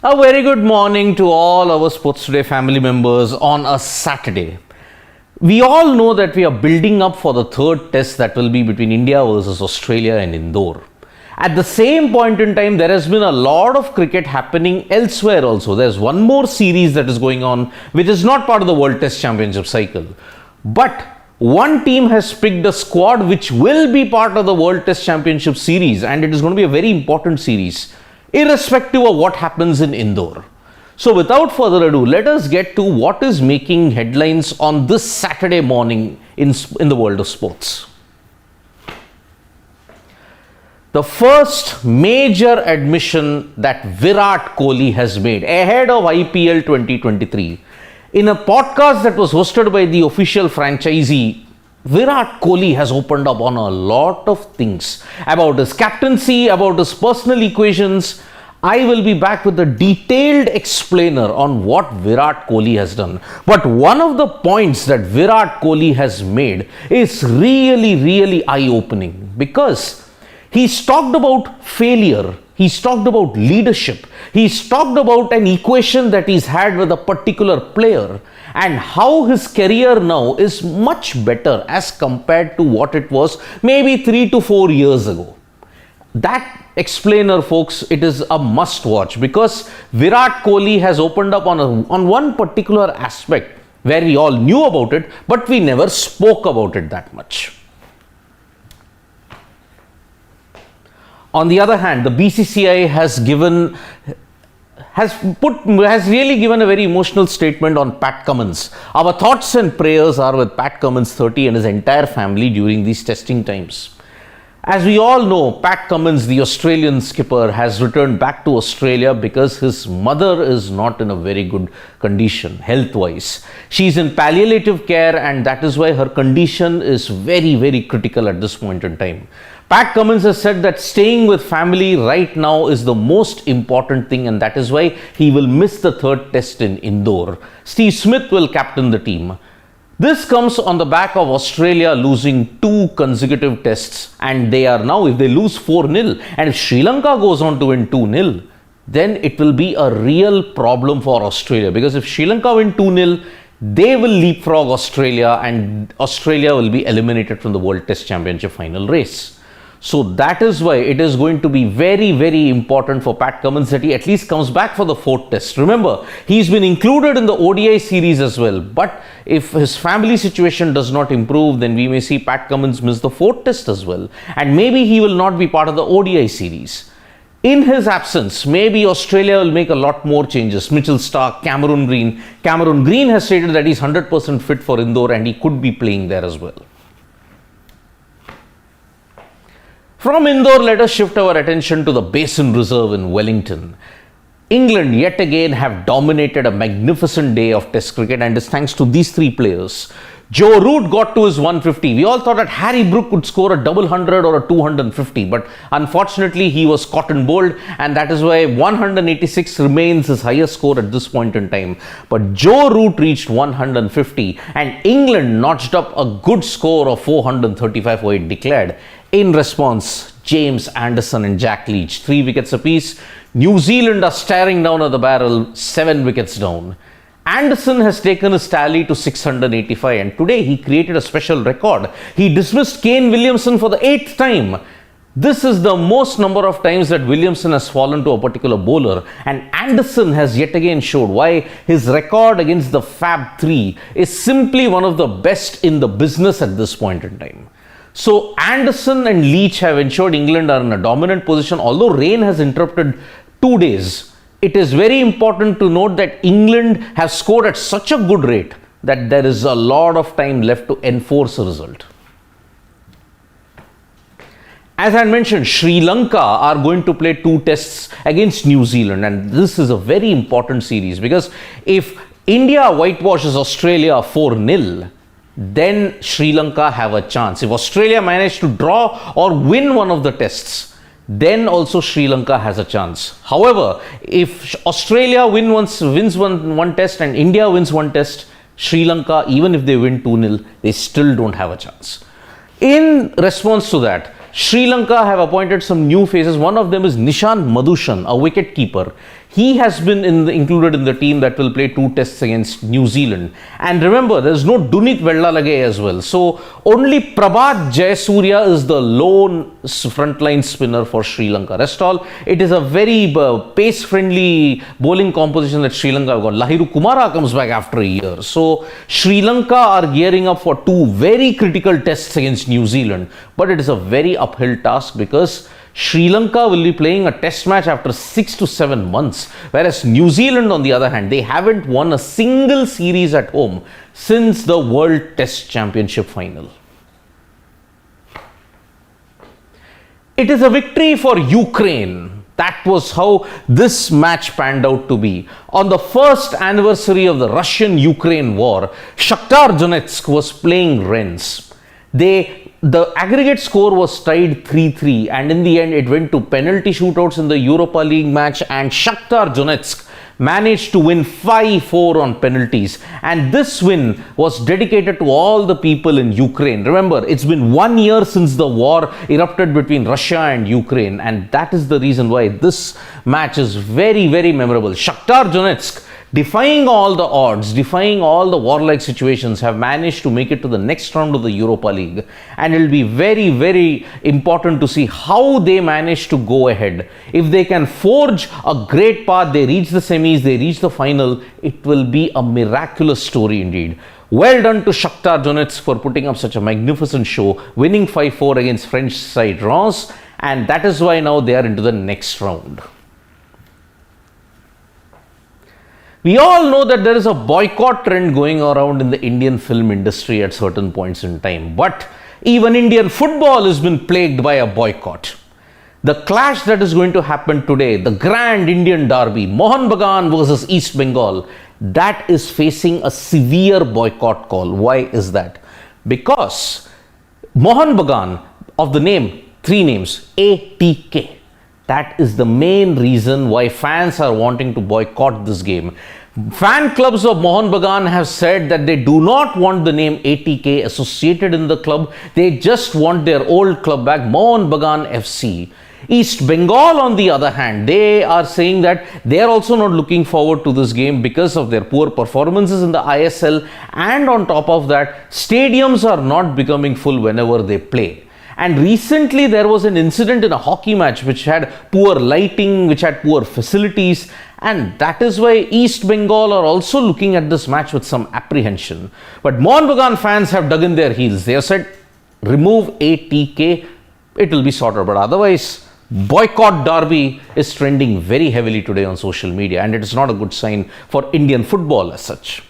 A very good morning to all our Sports Today family members on a Saturday. We all know that we are building up for the third test that will be between India versus Australia in Indore. At the same point in time, there has been a lot of cricket happening elsewhere also. There's one more series that is going on, which is not part of the World Test Championship cycle. But one team has picked a squad which will be part of the World Test Championship series, and it is going to be a very important series, irrespective of what happens in Indore. So without further ado, let us get to what is making headlines on this Saturday morning in the world of sports. The first major admission that Virat Kohli has made ahead of IPL 2023. In a podcast that was hosted by the official franchisee, Virat Kohli has opened up on a lot of things about his captaincy, about his personal equations. I will be back with a detailed explainer on what Virat Kohli has done. But one of the points that Virat Kohli has made is really eye-opening, because he's talked about failure, he's talked about leadership, he's talked about an equation that he's had with a particular player, and how his career now is much better as compared to what it was maybe 3 to 4 years ago. That explainer, folks, it is a must watch, because Virat Kohli has opened up on one particular aspect where we all knew about it, but we never spoke about it that much. On the other hand, the BCCI has really given a very emotional statement on Pat Cummins. Our thoughts and prayers are with Pat Cummins 30 and his entire family during these testing times. As we all know, Pat Cummins, the Australian skipper, has returned back to Australia because his mother is not in a very good condition health-wise. She's in palliative care, and that is why her condition is very critical at this point in time. Pat Cummins has said that staying with family right now is the most important thing, and that is why he will miss the third test in Indore. Steve Smith will captain the team. This comes on the back of Australia losing 2 consecutive tests, and they are now, if they lose 4-0, and if Sri Lanka goes on to win 2-0, then it will be a real problem for Australia, because if Sri Lanka win 2-0, they will leapfrog Australia, and Australia will be eliminated from the World Test Championship final race. So that is why it is going to be very important for Pat Cummins that he at least comes back for the 4th test. Remember, he's been included in the ODI series as well. But if his family situation does not improve, then we may see Pat Cummins miss the 4th test as well. And maybe he will not be part of the ODI series. In his absence, maybe Australia will make a lot more changes. Mitchell Starc, Cameron Green. Cameron Green has stated that he's 100% fit for Indore and he could be playing there as well. From Indore, let us shift our attention to the Basin Reserve in Wellington. England yet again have dominated a magnificent day of Test cricket, and it's thanks to these 3 players. Joe Root got to his 150. We all thought that Harry Brook would score a double 100 or a 250, but unfortunately he was caught and bowled, and that is why 186 remains his highest score at this point in time. But Joe Root reached 150, and England notched up a good score of 435 for it declared. In response, James Anderson and Jack Leach, 3 wickets apiece. New Zealand are staring down at the barrel, 7 wickets down. Anderson has taken his tally to 685, and today he created a special record. He dismissed Kane Williamson for the 8th time. This is the most number of times that Williamson has fallen to a particular bowler, and Anderson has yet again showed why his record against the Fab 3 is simply one of the best in the business at this point in time. So Anderson and Leach have ensured England are in a dominant position. Although rain has interrupted 2 days, it is very important to note that England have scored at such a good rate that there is a lot of time left to enforce a result. As I mentioned, Sri Lanka are going to play 2 tests against New Zealand, and this is a very important series, because if India whitewashes Australia 4-0, then Sri Lanka have a chance. If Australia manage to draw or win one of the tests, then also Sri Lanka has a chance. However, if Australia wins one test and India wins 1 test, Sri Lanka, even if they win 2-0, they still don't have a chance. In response to that, Sri Lanka have appointed some new faces. One of them is Nishan Madushan, a wicket keeper. He has been included in the team that will play 2 tests against New Zealand. And remember, there's no Dunit Vellalage as well. So only Prabhat Jayasuriya is the lone frontline spinner for Sri Lanka. Rest all, it is a very pace-friendly bowling composition that Sri Lanka have got. Lahiru Kumara comes back after a year. So Sri Lanka are gearing up for 2 very critical tests against New Zealand. But it is a very uphill task because Sri Lanka will be playing a test match after 6 to 7 months, whereas New Zealand, on the other hand, they haven't won a single series at home since the World Test Championship final. It is a victory for Ukraine. That was how this match panned out to be. On the first anniversary of the Russian-Ukraine war, Shaktar Donetsk was playing Rennes. The aggregate score was tied 3-3, and in the end it went to penalty shootouts in the Europa League match, and Shaktar Donetsk managed to win 5-4 on penalties. And this win was dedicated to all the people in Ukraine. Remember, it's been 1 year since the war erupted between Russia and Ukraine, and that is the reason why this match is very, very memorable. Shaktar Donetsk, defying all the odds, defying all the warlike situations, have managed to make it to the next round of the Europa League. And it will be very, very important to see how they manage to go ahead. If they can forge a great path, they reach the semis, they reach the final, it will be a miraculous story indeed. Well done to Shaktar Donetsk for putting up such a magnificent show, winning 5-4 against French side Rennes, and that is why now they are into the next round. We all know that there is a boycott trend going around in the Indian film industry at certain points in time. But even Indian football has been plagued by a boycott. The clash that is going to happen today, the grand Indian derby, Mohun Bagan versus East Bengal, that is facing a severe boycott call. Why is that? Because Mohun Bagan, of the name, 3 names, ATK. That is the main reason why fans are wanting to boycott this game. Fan clubs of Mohun Bagan have said that they do not want the name ATK associated in the club. They just want their old club back, Mohun Bagan FC. East Bengal, on the other hand, they are saying that they are also not looking forward to this game because of their poor performances in the ISL, and on top of that, stadiums are not becoming full whenever they play. And recently there was an incident in a hockey match which had poor lighting, which had poor facilities, and that is why East Bengal are also looking at this match with some apprehension. But Mohun Bagan fans have dug in their heels. They have said, remove ATK, it will be sorted. But otherwise, boycott derby is trending very heavily today on social media, and it is not a good sign for Indian football as such.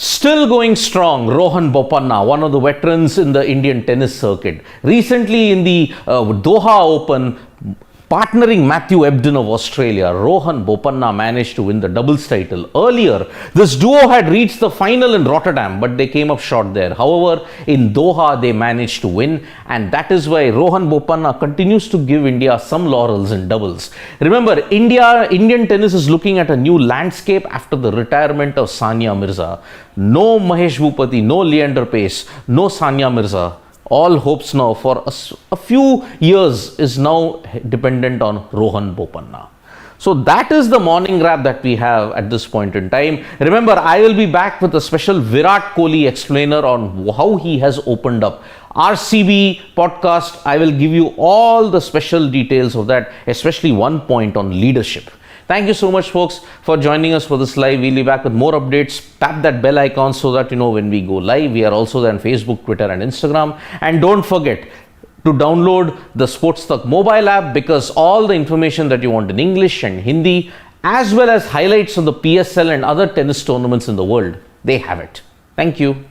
Still going strong, Rohan Bopanna, one of the veterans in the Indian tennis circuit. Recently in the Doha Open, partnering Matthew Ebden of Australia, Rohan Bopanna managed to win the doubles title. Earlier, this duo had reached the final in Rotterdam, but they came up short there. However, in Doha, they managed to win, and that is why Rohan Bopanna continues to give India some laurels in doubles. Remember, Indian tennis is looking at a new landscape after the retirement of Sania Mirza. No Mahesh Bhupati, no Leander Pace, no Sania Mirza. All hopes now for a few years is now dependent on Rohan Bopanna. So that is the morning wrap that we have at this point in time. Remember, I will be back with a special Virat Kohli explainer on how he has opened up. RCB podcast, I will give you all the special details of that, especially one point on leadership. Thank you so much, folks, for joining us for this live. We'll be back with more updates. Tap that bell icon so that you know when we go live. We are also there on Facebook, Twitter, and Instagram. And don't forget to download the SportsTak mobile app, because all the information that you want in English and Hindi, as well as highlights of the PSL and other tennis tournaments in the world, they have it. Thank you.